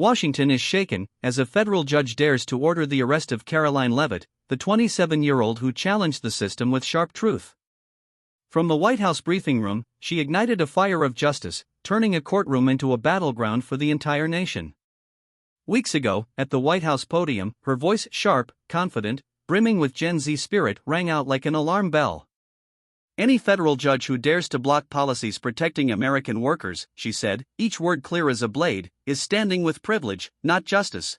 Washington is shaken as a federal judge dares to order the arrest of Caroline Leavitt, the 27-year-old who challenged the system with sharp truth. From the White House briefing room, she ignited a fire of justice, turning a courtroom into a battleground for the entire nation. Weeks ago, at the White House podium, her voice sharp, confident, brimming with Gen Z spirit, rang out like an alarm bell. "Any federal judge who dares to block policies protecting American workers," she said, each word clear as a blade, "is standing with privilege, not justice."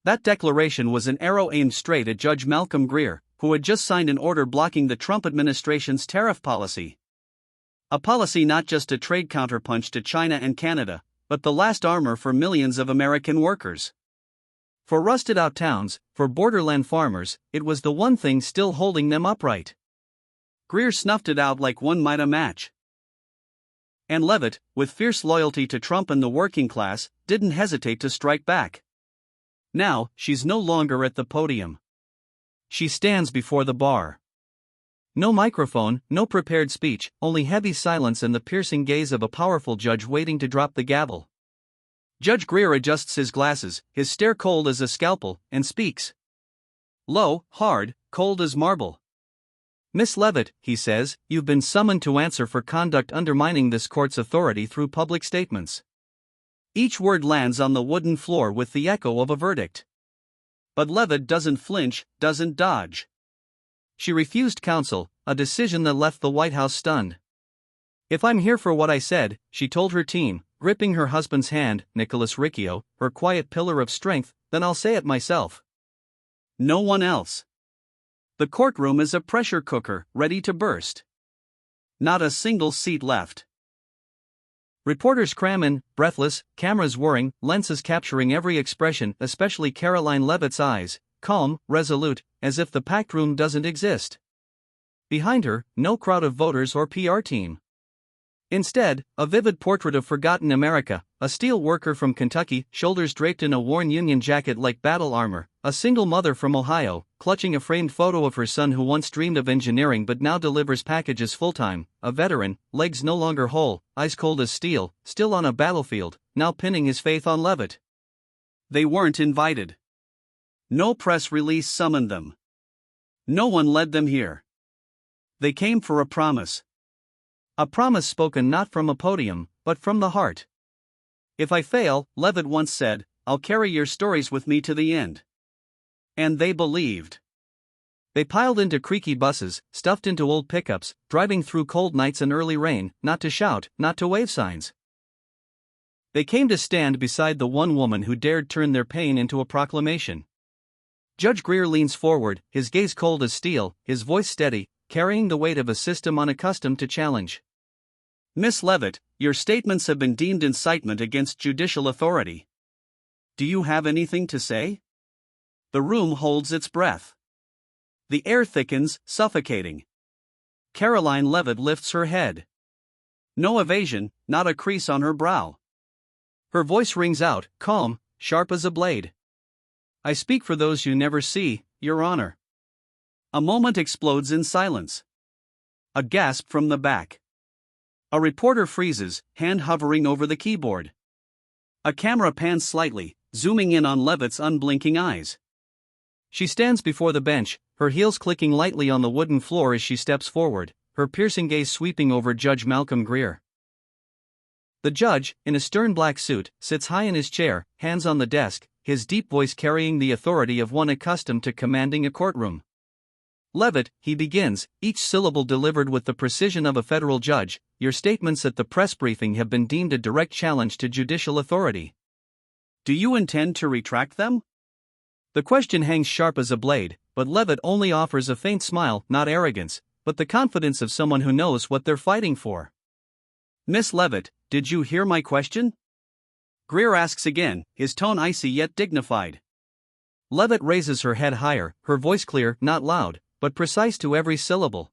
That declaration was an arrow aimed straight at Judge Malcolm Greer, who had just signed an order blocking the Trump administration's tariff policy. A policy not just a trade counterpunch to China and Canada, but the last armor for millions of American workers. For rusted-out towns, for borderland farmers, it was the one thing still holding them upright. Greer snuffed it out like one might a match. And Leavitt, with fierce loyalty to Trump and the working class, didn't hesitate to strike back. Now, she's no longer at the podium. She stands before the bar. No microphone, no prepared speech, only heavy silence and the piercing gaze of a powerful judge waiting to drop the gavel. Judge Greer adjusts his glasses, his stare cold as a scalpel, and speaks. Low, hard, cold as marble. "Miss Leavitt," he says, "you've been summoned to answer for conduct undermining this court's authority through public statements." Each word lands on the wooden floor with the echo of a verdict. But Leavitt doesn't flinch, doesn't dodge. She refused counsel, a decision that left the White House stunned. "If I'm here for what I said," she told her team, gripping her husband's hand, Nicholas Riccio, her quiet pillar of strength, "then I'll say it myself. No one else." The courtroom is a pressure cooker, ready to burst. Not a single seat left. Reporters cram in, breathless, cameras whirring, lenses capturing every expression, especially Caroline Leavitt's eyes, calm, resolute, as if the packed room doesn't exist. Behind her, no crowd of voters or PR team. Instead, a vivid portrait of forgotten America, a steel worker from Kentucky, shoulders draped in a worn Union jacket like battle armor, a single mother from Ohio, clutching a framed photo of her son who once dreamed of engineering but now delivers packages full-time, a veteran, legs no longer whole, eyes cold as steel, still on a battlefield, now pinning his faith on Leavitt. They weren't invited. No press release summoned them. No one led them here. They came for a promise. A promise spoken not from a podium, but from the heart. "If I fail," Leavitt once said, "I'll carry your stories with me to the end." And they believed. They piled into creaky buses, stuffed into old pickups, driving through cold nights and early rain, not to shout, not to wave signs. They came to stand beside the one woman who dared turn their pain into a proclamation. Judge Greer leans forward, his gaze cold as steel, his voice steady, carrying the weight of a system unaccustomed to challenge. "Miss Leavitt, your statements have been deemed incitement against judicial authority. Do you have anything to say?" The room holds its breath. The air thickens, suffocating. Caroline Leavitt lifts her head. No evasion, not a crease on her brow. Her voice rings out, calm, sharp as a blade. "I speak for those you never see, Your Honor." A moment explodes in silence. A gasp from the back. A reporter freezes, hand hovering over the keyboard. A camera pans slightly, zooming in on Leavitt's unblinking eyes. She stands before the bench, her heels clicking lightly on the wooden floor as she steps forward, her piercing gaze sweeping over Judge Malcolm Greer. The judge, in a stern black suit, sits high in his chair, hands on the desk, his deep voice carrying the authority of one accustomed to commanding a courtroom. "Leavitt," he begins, each syllable delivered with the precision of a federal judge, "your statements at the press briefing have been deemed a direct challenge to judicial authority. Do you intend to retract them?" The question hangs sharp as a blade, but Leavitt only offers a faint smile, not arrogance, but the confidence of someone who knows what they're fighting for. "Miss Leavitt, did you hear my question?" Greer asks again, his tone icy yet dignified. Leavitt raises her head higher, her voice clear, not loud, but precise to every syllable.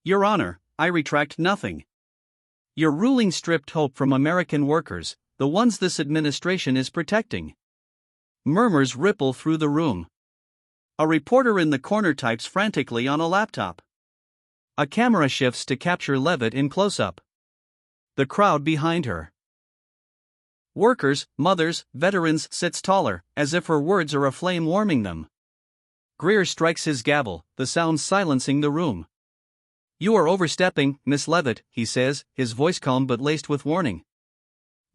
"Your Honor, I retract nothing. Your ruling stripped hope from American workers, the ones this administration is protecting." Murmurs ripple through the room. A reporter in the corner types frantically on a laptop. A camera shifts to capture Leavitt in close-up. The crowd behind her. Workers, mothers, veterans sits taller, as if her words are a flame warming them. Greer strikes his gavel, the sound silencing the room. "You are overstepping, Miss Levitt," he says, his voice calm but laced with warning.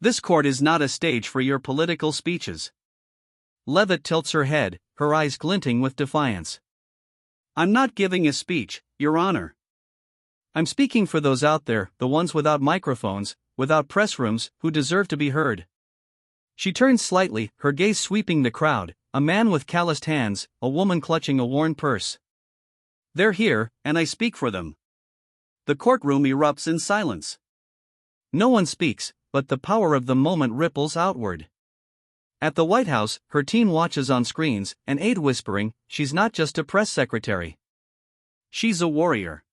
"This court is not a stage for your political speeches." Levitt tilts her head, her eyes glinting with defiance. "I'm not giving a speech, Your Honor. I'm speaking for those out there, the ones without microphones, without press rooms, who deserve to be heard." She turns slightly, her gaze sweeping the crowd, a man with calloused hands, a woman clutching a worn purse. "They're here, and I speak for them." The courtroom erupts in silence. No one speaks, but the power of the moment ripples outward. At the White House, her team watches on screens, an aide whispering, "She's not just a press secretary. She's a warrior."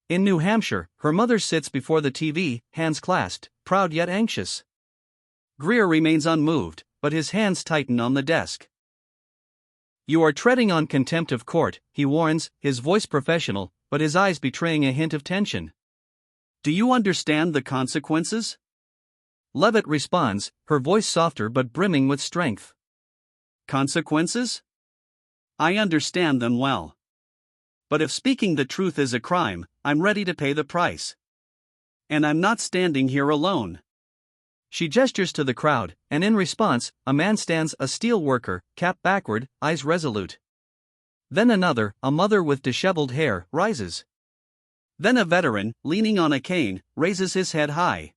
In New Hampshire, her mother sits before the TV, hands clasped, proud yet anxious. Greer remains unmoved, but his hands tighten on the desk. "You are treading on contempt of court," he warns, his voice professional, but his eyes betraying a hint of tension. "Do you understand the consequences?" Levitt responds, her voice softer but brimming with strength. "Consequences? I understand them well. But if speaking the truth is a crime, I'm ready to pay the price. And I'm not standing here alone." She gestures to the crowd, and in response, a man stands, a steel worker, cap backward, eyes resolute. Then another, a mother with disheveled hair, rises. Then a veteran, leaning on a cane, raises his head high.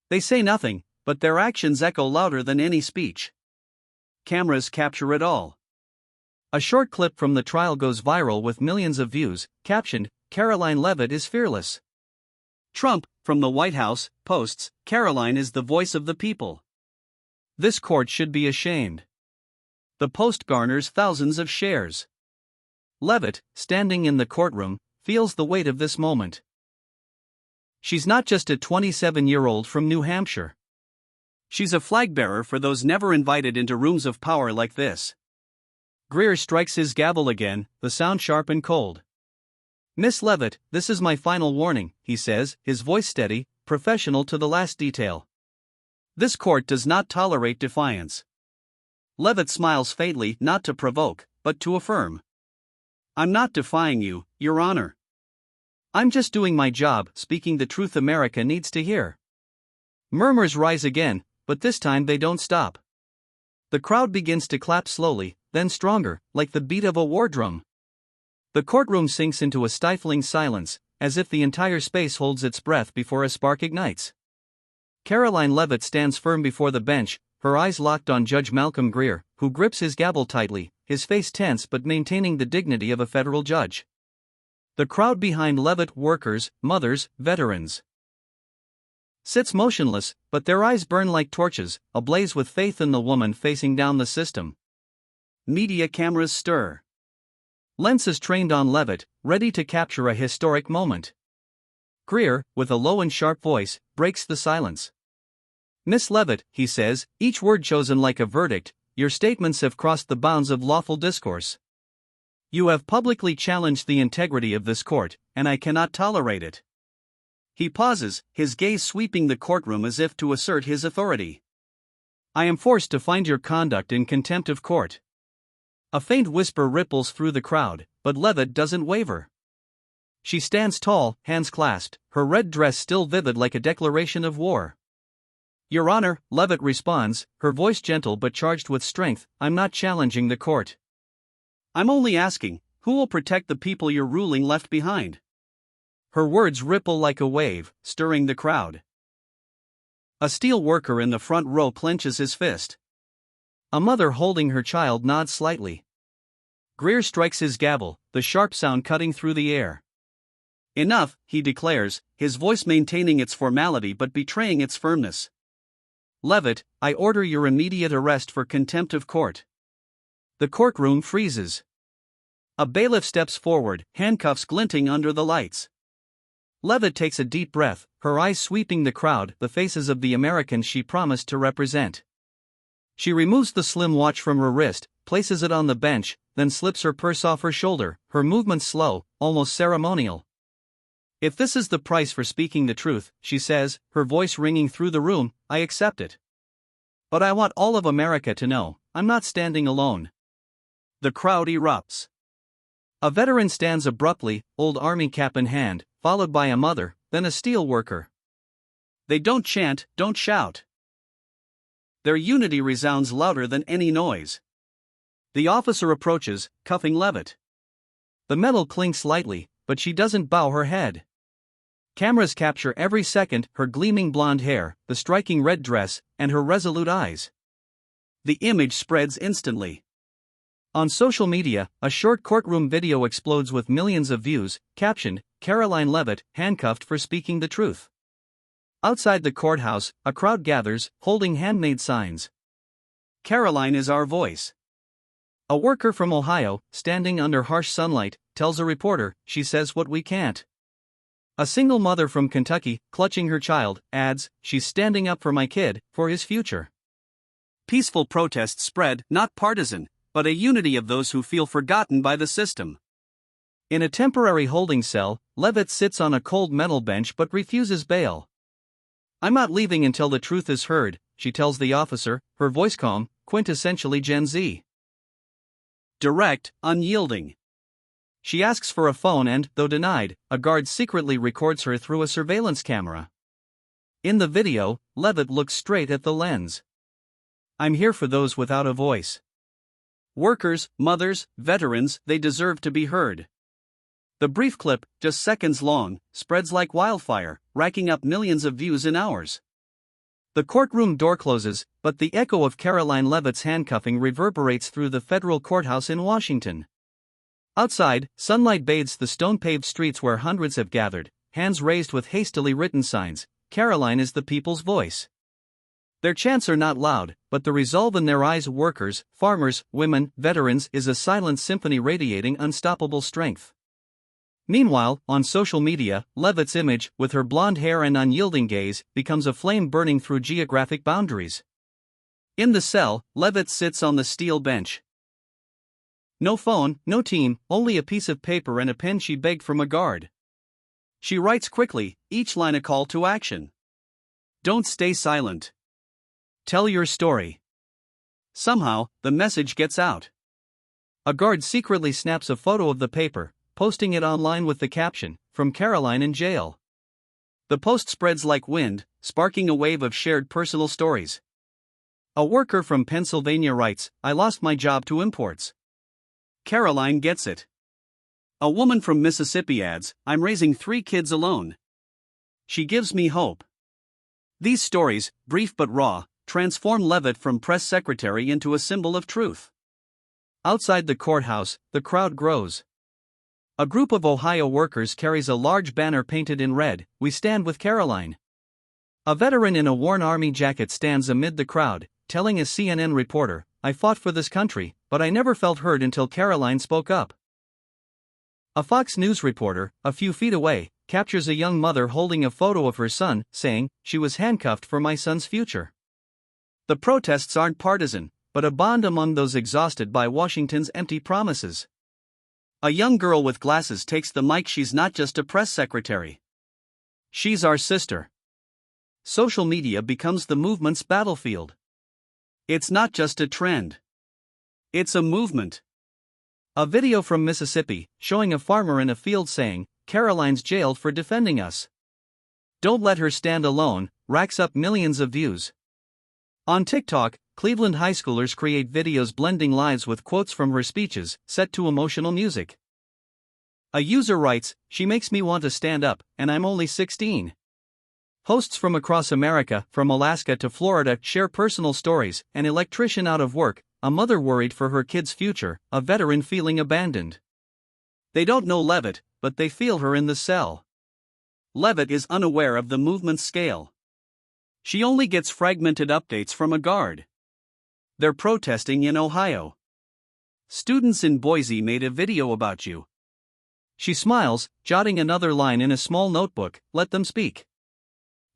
They say nothing, but their actions echo louder than any speech. Cameras capture it all. A short clip from the trial goes viral with millions of views, captioned, "Caroline Levitt is fearless." Trump, from the White House, posts, "Caroline is the voice of the people. This court should be ashamed." The post garners thousands of shares. Levitt, standing in the courtroom, feels the weight of this moment. She's not just a 27-year-old from New Hampshire. She's a flag bearer for those never invited into rooms of power like this. Greer strikes his gavel again, the sound sharp and cold. "Miss Levitt, this is my final warning," he says, his voice steady, professional to the last detail. "This court does not tolerate defiance." Levitt smiles faintly, not to provoke, but to affirm. "I'm not defying you, Your Honor. I'm just doing my job, speaking the truth America needs to hear." Murmurs rise again, but this time they don't stop. The crowd begins to clap slowly, then stronger, like the beat of a war drum. The courtroom sinks into a stifling silence, as if the entire space holds its breath before a spark ignites. Caroline Levitt stands firm before the bench, her eyes locked on Judge Malcolm Greer, who grips his gavel tightly, his face tense but maintaining the dignity of a federal judge. The crowd behind Levitt, workers, mothers, veterans, sits motionless, but their eyes burn like torches, ablaze with faith in the woman facing down the system. Media cameras stir. Lenses trained on Levitt, ready to capture a historic moment. Greer, with a low and sharp voice, breaks the silence. "Miss Levitt," he says, each word chosen like a verdict, "your statements have crossed the bounds of lawful discourse. You have publicly challenged the integrity of this court, and I cannot tolerate it." He pauses, his gaze sweeping the courtroom as if to assert his authority. "I am forced to find your conduct in contempt of court." A faint whisper ripples through the crowd, but Levitt doesn't waver. She stands tall, hands clasped, her red dress still vivid like a declaration of war. "Your Honor," Levitt responds, her voice gentle but charged with strength, "I'm not challenging the court. I'm only asking, who will protect the people your ruling left behind?" Her words ripple like a wave, stirring the crowd. A steel worker in the front row clenches his fist. A mother holding her child nods slightly. Greer strikes his gavel, the sharp sound cutting through the air. "Enough," he declares, his voice maintaining its formality but betraying its firmness. "Levitt, I order your immediate arrest for contempt of court." The courtroom freezes. A bailiff steps forward, handcuffs glinting under the lights. Levitt takes a deep breath, her eyes sweeping the crowd, the faces of the Americans she promised to represent. She removes the slim watch from her wrist, places it on the bench, then slips her purse off her shoulder, her movements slow, almost ceremonial. "If this is the price for speaking the truth," she says, her voice ringing through the room, "I accept it." But I want all of America to know, I'm not standing alone. The crowd erupts. A veteran stands abruptly, old army cap in hand, followed by a mother, then a steel worker. They don't chant, don't shout. Their unity resounds louder than any noise. The officer approaches, cuffing Levitt. The metal clinks lightly, but she doesn't bow her head. Cameras capture every second her gleaming blonde hair, the striking red dress, and her resolute eyes. The image spreads instantly. On social media, a short courtroom video explodes with millions of views, captioned, "Caroline Levitt, handcuffed for speaking the truth." Outside the courthouse, a crowd gathers, holding handmade signs. "Caroline is our voice." A worker from Ohio, standing under harsh sunlight, tells a reporter, "She says what we can't." A single mother from Kentucky, clutching her child, adds, "She's standing up for my kid, for his future." Peaceful protests spread, not partisan, but a unity of those who feel forgotten by the system. In a temporary holding cell, Levitt sits on a cold metal bench but refuses bail. "I'm not leaving until the truth is heard," she tells the officer, her voice calm, quintessentially Gen Z. Direct, unyielding. She asks for a phone and, though denied, a guard secretly records her through a surveillance camera. In the video, Levitt looks straight at the lens. "I'm here for those without a voice. Workers, mothers, veterans, they deserve to be heard." The brief clip, just seconds long, spreads like wildfire, racking up millions of views in hours. The courtroom door closes, but the echo of Caroline Levitt's handcuffing reverberates through the federal courthouse in Washington. Outside, sunlight bathes the stone-paved streets where hundreds have gathered, hands raised with hastily written signs, "Caroline is the people's voice." Their chants are not loud, but the resolve in their eyes, workers, farmers, women, veterans, is a silent symphony radiating unstoppable strength. Meanwhile, on social media, Levitt's image, with her blonde hair and unyielding gaze, becomes a flame burning through geographic boundaries. In the cell, Levitt sits on the steel bench. No phone, no team, only a piece of paper and a pen she begged from a guard. She writes quickly, each line a call to action. "Don't stay silent. Tell your story." Somehow, the message gets out. A guard secretly snaps a photo of the paper, posting it online with the caption, "From Caroline in jail." The post spreads like wind, sparking a wave of shared personal stories. A worker from Pennsylvania writes, "I lost my job to imports. Caroline gets it." A woman from Mississippi adds, "I'm raising 3 kids alone. She gives me hope." These stories, brief but raw, transform Levitt from press secretary into a symbol of truth. Outside the courthouse, the crowd grows. A group of Ohio workers carries a large banner painted in red, "We stand with Caroline." A veteran in a worn army jacket stands amid the crowd, telling a CNN reporter, "I fought for this country, but I never felt heard until Caroline spoke up." A Fox News reporter, a few feet away, captures a young mother holding a photo of her son, saying, "She was handcuffed for my son's future." The protests aren't partisan, but a bond among those exhausted by Washington's empty promises. A young girl with glasses takes the mic. "She's not just a press secretary. She's our sister." Social media becomes the movement's battlefield. It's not just a trend. It's a movement. A video from Mississippi, showing a farmer in a field saying, "Caroline's jailed for defending us. Don't let her stand alone," racks up millions of views. On TikTok, Cleveland high schoolers create videos blending lives with quotes from her speeches, set to emotional music. A user writes, "She makes me want to stand up, and I'm only 16. Hosts from across America, from Alaska to Florida, share personal stories: an electrician out of work, a mother worried for her kid's future, a veteran feeling abandoned. They don't know Levitt, but they feel her in the cell. Levitt is unaware of the movement's scale. She only gets fragmented updates from a guard. They're protesting in Ohio. Students in Boise made a video about you. She smiles, jotting another line in a small notebook, "Let them speak.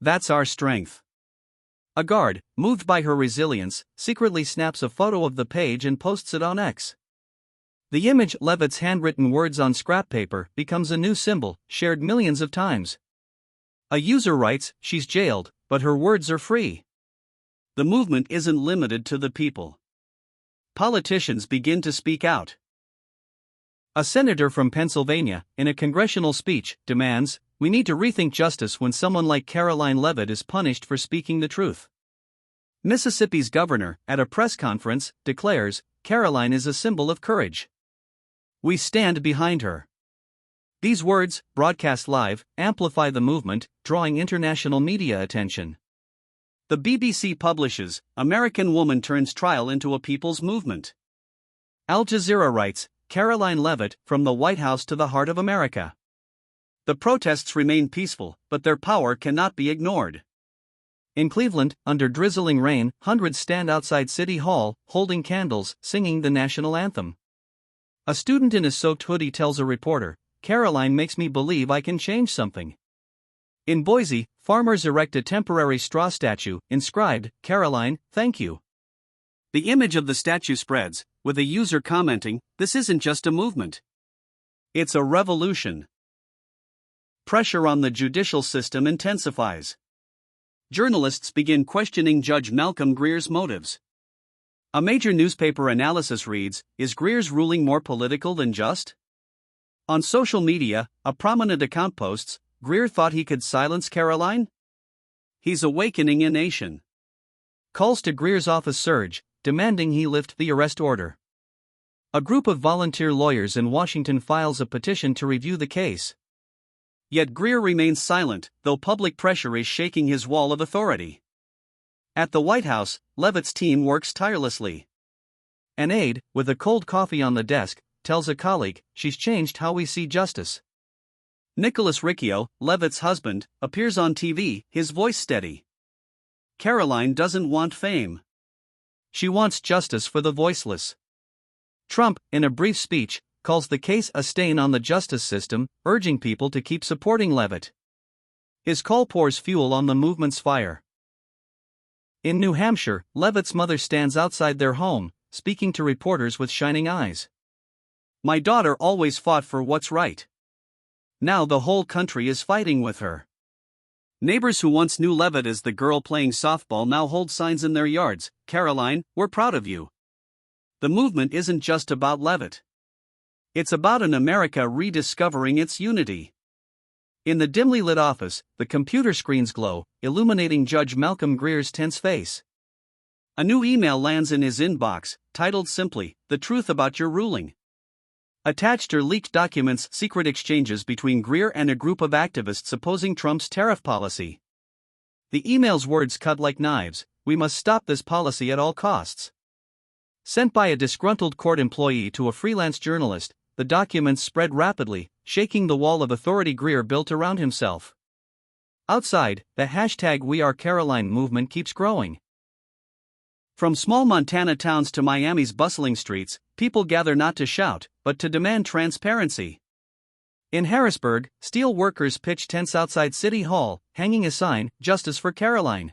That's our strength." A guard, moved by her resilience, secretly snaps a photo of the page and posts it on X. The image, Levitt's handwritten words on scrap paper, becomes a new symbol, shared millions of times. A user writes, "She's jailed, but her words are free." The movement isn't limited to the people. Politicians begin to speak out. A senator from Pennsylvania, in a congressional speech, demands, "We need to rethink justice when someone like Caroline Leavitt is punished for speaking the truth." Mississippi's governor, at a press conference, declares, "Caroline is a symbol of courage. We stand behind her." These words, broadcast live, amplify the movement, drawing international media attention. The BBC publishes, "American Woman Turns Trial into a People's Movement." Al Jazeera writes, "Caroline Leavitt, from the White House to the heart of America." The protests remain peaceful, but their power cannot be ignored. In Cleveland, under drizzling rain, hundreds stand outside City Hall, holding candles, singing the national anthem. A student in a soaked hoodie tells a reporter, "Caroline makes me believe I can change something." In Boise, farmers erect a temporary straw statue, inscribed, "Caroline, thank you." The image of the statue spreads, with a user commenting, "This isn't just a movement. It's a revolution." Pressure on the judicial system intensifies. Journalists begin questioning Judge Malcolm Greer's motives. A major newspaper analysis reads, "Is Greer's ruling more political than just?" On social media, a prominent account posts, "Greer thought he could silence Caroline? He's awakening a nation." Calls to Greer's office surge, demanding he lift the arrest order. A group of volunteer lawyers in Washington files a petition to review the case. Yet Greer remains silent, though public pressure is shaking his wall of authority. At the White House, Leavitt's team works tirelessly. An aide, with a cold coffee on the desk, tells a colleague, "She's changed how we see justice." Nicholas Riccio, Leavitt's husband, appears on TV, his voice steady. Caroline doesn't want fame. She wants justice for the voiceless. Trump, in a brief speech, calls the case a stain on the justice system, urging people to keep supporting Leavitt. His call pours fuel on the movement's fire. In New Hampshire, Leavitt's mother stands outside their home, speaking to reporters with shining eyes. "My daughter always fought for what's right. Now the whole country is fighting with her." Neighbors who once knew Leavitt as the girl playing softball now hold signs in their yards, "Caroline, we're proud of you." The movement isn't just about Leavitt. It's about an America rediscovering its unity. In the dimly lit office, the computer screens glow, illuminating Judge Malcolm Greer's tense face. A new email lands in his inbox, titled simply, "The Truth About Your Ruling." Attached are leaked documents, secret exchanges between Greer and a group of activists opposing Trump's tariff policy. The email's words cut like knives, "We must stop this policy at all costs." Sent by a disgruntled court employee to a freelance journalist, the documents spread rapidly, shaking the wall of authority Greer built around himself. Outside, the #WeAreCaroline movement keeps growing. From small Montana towns to Miami's bustling streets, people gather not to shout, but to demand transparency. In Harrisburg, steel workers pitch tents outside City Hall, hanging a sign, "Justice for Caroline."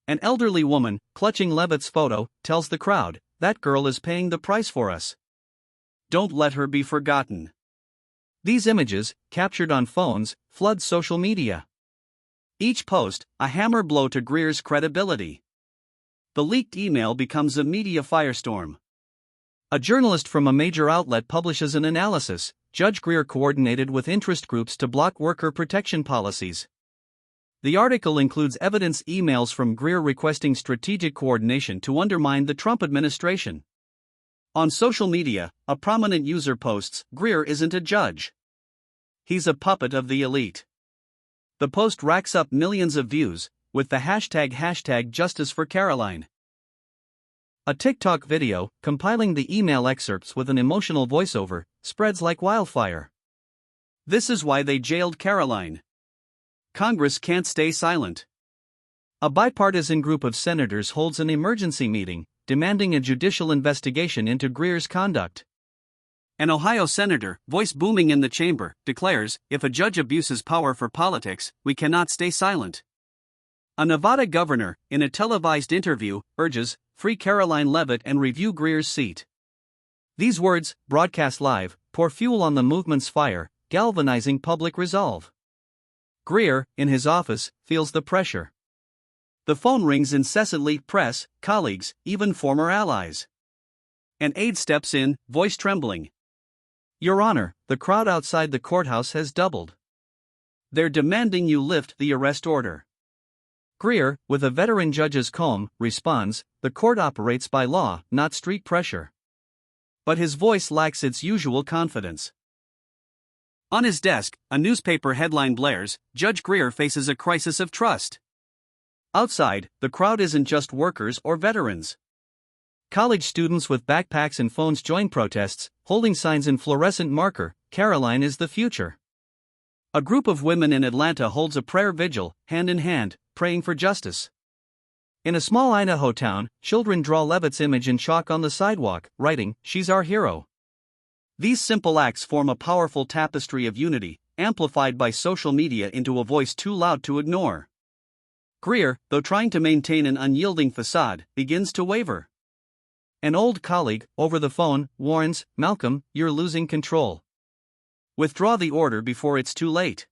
An elderly woman, clutching Leavitt's photo, tells the crowd, "That girl is paying the price for us. Don't let her be forgotten." These images, captured on phones, flood social media. Each post, a hammer blow to Greer's credibility. The leaked email becomes a media firestorm. A journalist from a major outlet publishes an analysis. Judge Greer coordinated with interest groups to block worker protection policies. The article includes evidence emails from Greer requesting strategic coordination to undermine the Trump administration. On social media, a prominent user posts, "Greer isn't a judge. He's a puppet of the elite." The post racks up millions of views, with the hashtag Justice for Caroline. A TikTok video, compiling the email excerpts with an emotional voiceover, spreads like wildfire. "This is why they jailed Caroline. Congress can't stay silent." A bipartisan group of senators holds an emergency meeting, demanding a judicial investigation into Greer's conduct. An Ohio senator, voice booming in the chamber, declares, "If a judge abuses power for politics, we cannot stay silent." A Nevada governor, in a televised interview, urges, "Free Caroline Leavitt and review Greer's seat." These words, broadcast live, pour fuel on the movement's fire, galvanizing public resolve. Greer, in his office, feels the pressure. The phone rings incessantly, press, colleagues, even former allies. An aide steps in, voice trembling. "Your Honor, the crowd outside the courthouse has doubled. They're demanding you lift the arrest order." Greer, with a veteran judge's calm, responds, "The court operates by law, not street pressure." But his voice lacks its usual confidence. On his desk, a newspaper headline blares, "Judge Greer faces a crisis of trust." Outside, the crowd isn't just workers or veterans. College students with backpacks and phones join protests, holding signs in fluorescent marker, "Caroline is the future." A group of women in Atlanta holds a prayer vigil, hand in hand, praying for justice. In a small Idaho town, children draw Levitt's image in chalk on the sidewalk, writing, "She's our hero." These simple acts form a powerful tapestry of unity, amplified by social media into a voice too loud to ignore. Greer, though trying to maintain an unyielding facade, begins to waver. An old colleague, over the phone, warns, "Malcolm, you're losing control. Withdraw the order before it's too late."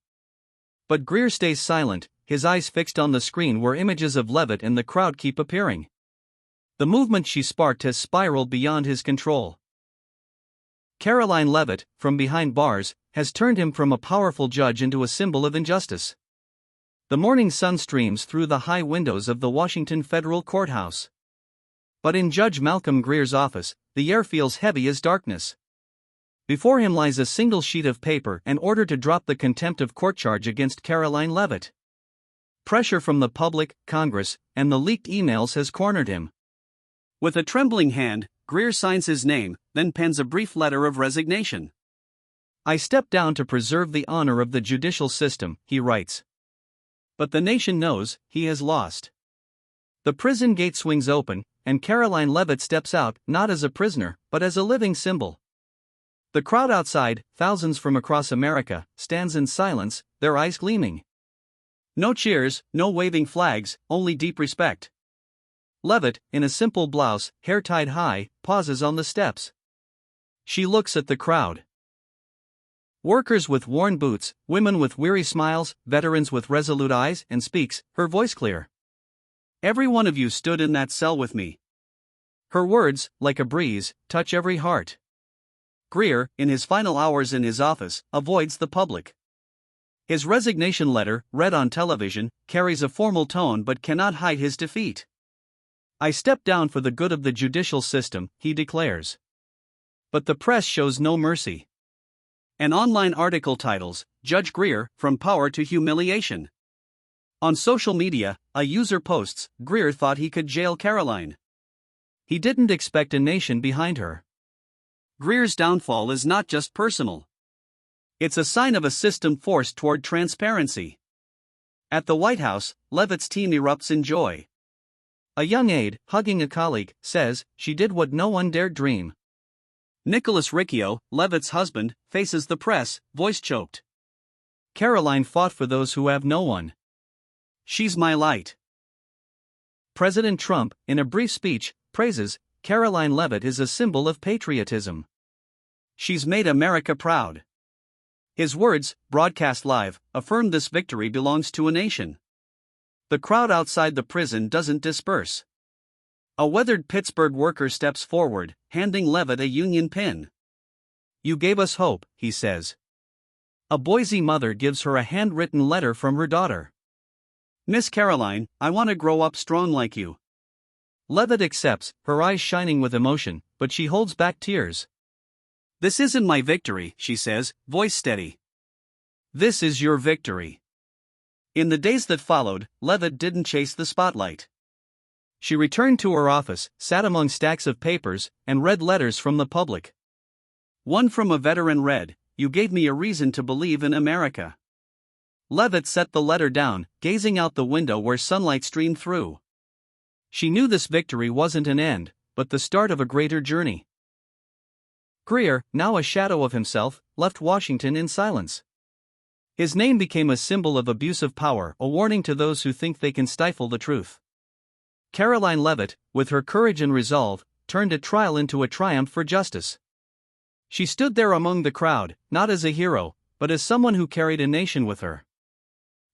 But Greer stays silent, his eyes fixed on the screen where images of Levitt and the crowd keep appearing. The movement she sparked has spiraled beyond his control. Caroline Levitt, from behind bars, has turned him from a powerful judge into a symbol of injustice. The morning sun streams through the high windows of the Washington Federal Courthouse. But in Judge Malcolm Greer's office, the air feels heavy as darkness. Before him lies a single sheet of paper, an order to drop the contempt of court charge against Caroline Levitt. Pressure from the public, Congress, and the leaked emails has cornered him. With a trembling hand, Greer signs his name, then pens a brief letter of resignation. "I step down to preserve the honor of the judicial system," he writes. But the nation knows, he has lost. The prison gate swings open, and Caroline Levitt steps out, not as a prisoner, but as a living symbol. The crowd outside, thousands from across America, stands in silence, their eyes gleaming. No cheers, no waving flags, only deep respect. Levitt, in a simple blouse, hair tied high, pauses on the steps. She looks at the crowd. Workers with worn boots, women with weary smiles, veterans with resolute eyes, and speaks, her voice clear. "Every one of you stood in that cell with me." Her words, like a breeze, touch every heart. Greer, in his final hours in his office, avoids the public. His resignation letter, read on television, carries a formal tone but cannot hide his defeat. "I step down for the good of the judicial system," he declares. But the press shows no mercy. An online article titles, "Judge Greer, From Power to Humiliation." On social media, a user posts, "Greer thought he could jail Caroline. He didn't expect a nation behind her." Greer's downfall is not just personal. It's a sign of a system forced toward transparency. At the White House, Levitt's team erupts in joy. A young aide, hugging a colleague, says, "She did what no one dared dream." Nicholas Riccio, Levitt's husband, faces the press, voice choked. "Caroline fought for those who have no one. She's my light." President Trump, in a brief speech, praises, "Caroline Levitt is a symbol of patriotism. She's made America proud." His words, broadcast live, affirm this victory belongs to a nation. The crowd outside the prison doesn't disperse. A weathered Pittsburgh worker steps forward, handing Levitt a union pin. "You gave us hope," he says. A Boise mother gives her a handwritten letter from her daughter. "Miss Caroline, I want to grow up strong like you." Levitt accepts, her eyes shining with emotion, but she holds back tears. "This isn't my victory," she says, voice steady. "This is your victory." In the days that followed, Levitt didn't chase the spotlight. She returned to her office, sat among stacks of papers, and read letters from the public. One from a veteran read, "You gave me a reason to believe in America." Levitt set the letter down, gazing out the window where sunlight streamed through. She knew this victory wasn't an end, but the start of a greater journey. Greer, now a shadow of himself, left Washington in silence. His name became a symbol of abuse of power, a warning to those who think they can stifle the truth. Caroline Levitt, with her courage and resolve, turned a trial into a triumph for justice. She stood there among the crowd, not as a hero, but as someone who carried a nation with her.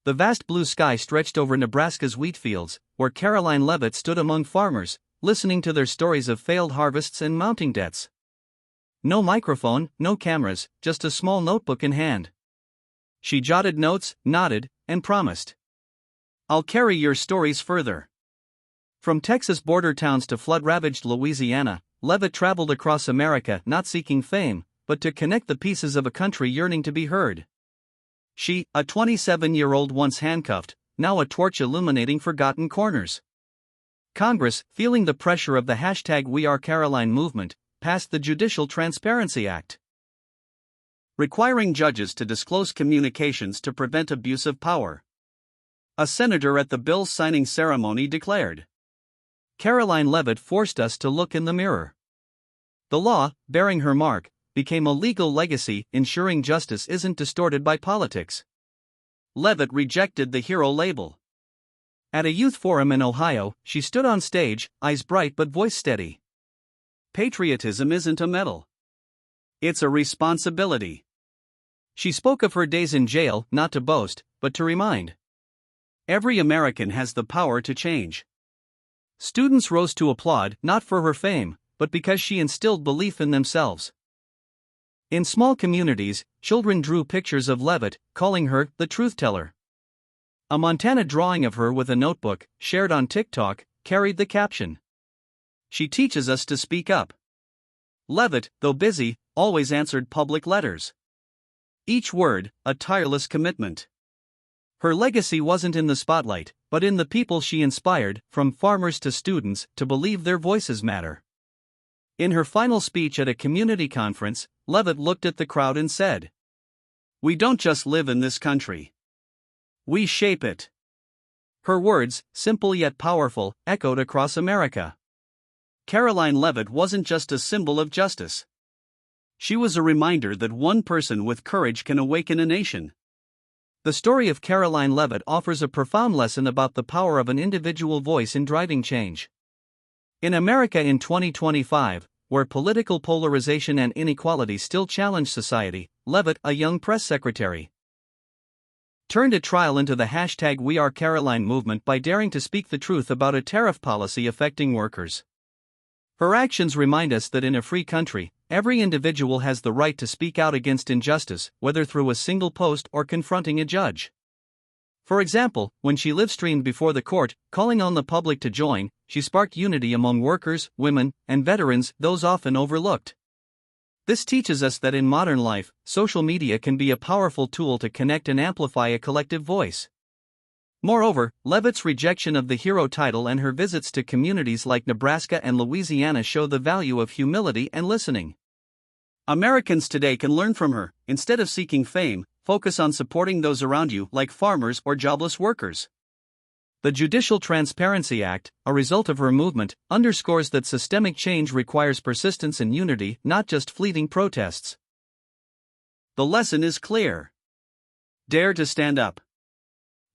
The vast blue sky stretched over Nebraska's wheat fields, where Caroline Levitt stood among farmers, listening to their stories of failed harvests and mounting debts. No microphone, no cameras, just a small notebook in hand. She jotted notes, nodded, and promised, "I'll carry your stories further." From Texas border towns to flood-ravaged Louisiana, Levitt traveled across America not seeking fame, but to connect the pieces of a country yearning to be heard. She, a 27-year-old once handcuffed, now a torch illuminating forgotten corners. Congress, feeling the pressure of the #WeAreCaroline movement, passed the Judicial Transparency Act, requiring judges to disclose communications to prevent abuse of power. A senator at the bill's signing ceremony declared, "Caroline Levitt forced us to look in the mirror." The law, bearing her mark, became a legal legacy ensuring justice isn't distorted by politics. Levitt rejected the hero label. At a youth forum in Ohio, she stood on stage, eyes bright but voice steady. "Patriotism isn't a medal. It's a responsibility." She spoke of her days in jail not to boast, but to remind. Every American has the power to change. Students rose to applaud not for her fame, but because she instilled belief in themselves. In small communities, children drew pictures of Levitt, calling her the truth teller. A Montana drawing of her with a notebook, shared on TikTok, carried the caption, "She teaches us to speak up." Levitt, though busy, always answered public letters. Each word, a tireless commitment. Her legacy wasn't in the spotlight, but in the people she inspired, from farmers to students, to believe their voices matter. In her final speech at a community conference, Levitt looked at the crowd and said, "We don't just live in this country. We shape it." Her words, simple yet powerful, echoed across America. Caroline Levitt wasn't just a symbol of justice. She was a reminder that one person with courage can awaken a nation. The story of Caroline Levitt offers a profound lesson about the power of an individual voice in driving change. In America in 2025, where political polarization and inequality still challenge society, Levitt, a young press secretary, turned a trial into the #WeAreCaroline movement by daring to speak the truth about a tariff policy affecting workers. Her actions remind us that in a free country, every individual has the right to speak out against injustice, whether through a single post or confronting a judge. For example, when she live-streamed before the court, calling on the public to join, she sparked unity among workers, women, and veterans, those often overlooked. This teaches us that in modern life, social media can be a powerful tool to connect and amplify a collective voice. Moreover, Levitt's rejection of the hero title and her visits to communities like Nebraska and Louisiana show the value of humility and listening. Americans today can learn from her. Instead of seeking fame, focus on supporting those around you, like farmers or jobless workers. The Judicial Transparency Act, a result of her movement, underscores that systemic change requires persistence and unity, not just fleeting protests. The lesson is clear. Dare to stand up.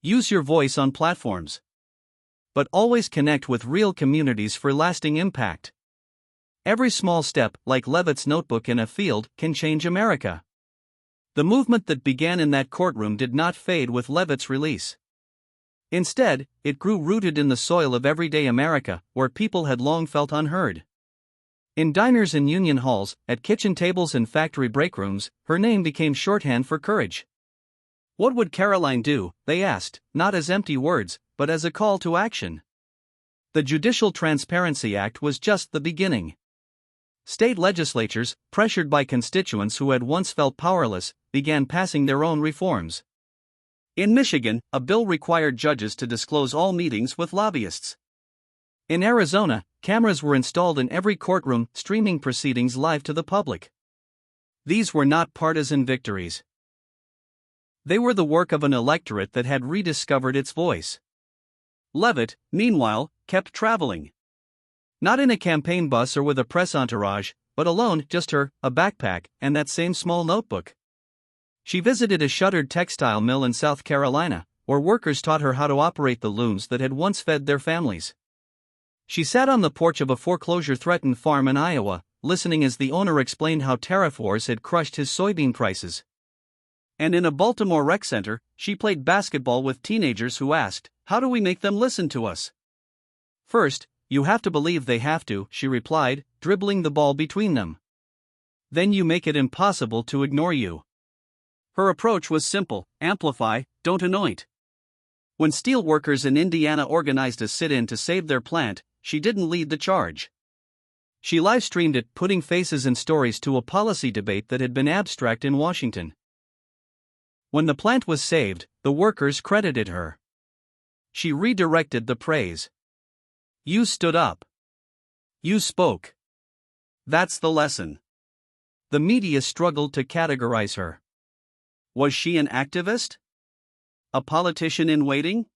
Use your voice on platforms. But always connect with real communities for lasting impact. Every small step, like Levitt's notebook in a field, can change America. The movement that began in that courtroom did not fade with Levitt's release. Instead, it grew rooted in the soil of everyday America, where people had long felt unheard. In diners and union halls, at kitchen tables and factory break rooms, her name became shorthand for courage. What would Caroline do, they asked, not as empty words, but as a call to action. The Judicial Transparency Act was just the beginning. State legislatures, pressured by constituents who had once felt powerless, began passing their own reforms. In Michigan, a bill required judges to disclose all meetings with lobbyists. In Arizona, cameras were installed in every courtroom, streaming proceedings live to the public. These were not partisan victories. They were the work of an electorate that had rediscovered its voice. Levitt, meanwhile, kept traveling. Not in a campaign bus or with a press entourage, but alone, just her, a backpack, and that same small notebook. She visited a shuttered textile mill in South Carolina, where workers taught her how to operate the looms that had once fed their families. She sat on the porch of a foreclosure-threatened farm in Iowa, listening as the owner explained how tariff wars had crushed his soybean prices. And in a Baltimore rec center, she played basketball with teenagers who asked, "How do we make them listen to us?" "First, you have to believe they have to," she replied, dribbling the ball between them. "Then you make it impossible to ignore you." Her approach was simple: amplify, don't anoint. When steel workers in Indiana organized a sit-in to save their plant, she didn't lead the charge. She live-streamed it, putting faces and stories to a policy debate that had been abstract in Washington. When the plant was saved, the workers credited her. She redirected the praise. "You stood up. You spoke. That's the lesson." The media struggled to categorize her. Was she an activist? A politician in waiting?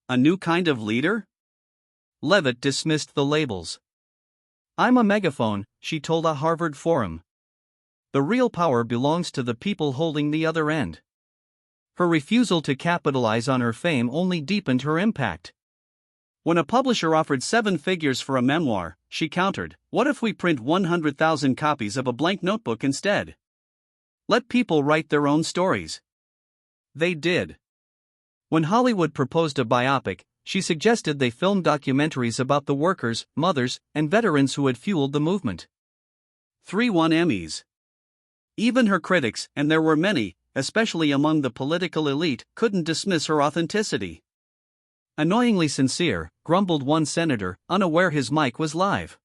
A new kind of leader? Levitt dismissed the labels. "I'm a megaphone," she told a Harvard forum. "The real power belongs to the people holding the other end." Her refusal to capitalize on her fame only deepened her impact. When a publisher offered 7 figures for a memoir, she countered, "What if we print 100,000 copies of a blank notebook instead? Let people write their own stories." They did. When Hollywood proposed a biopic, she suggested they film documentaries about the workers, mothers, and veterans who had fueled the movement. 3 won Emmys. Even her critics, and there were many, especially among the political elite, couldn't dismiss her authenticity. "Annoyingly sincere," grumbled one senator, unaware his mic was live.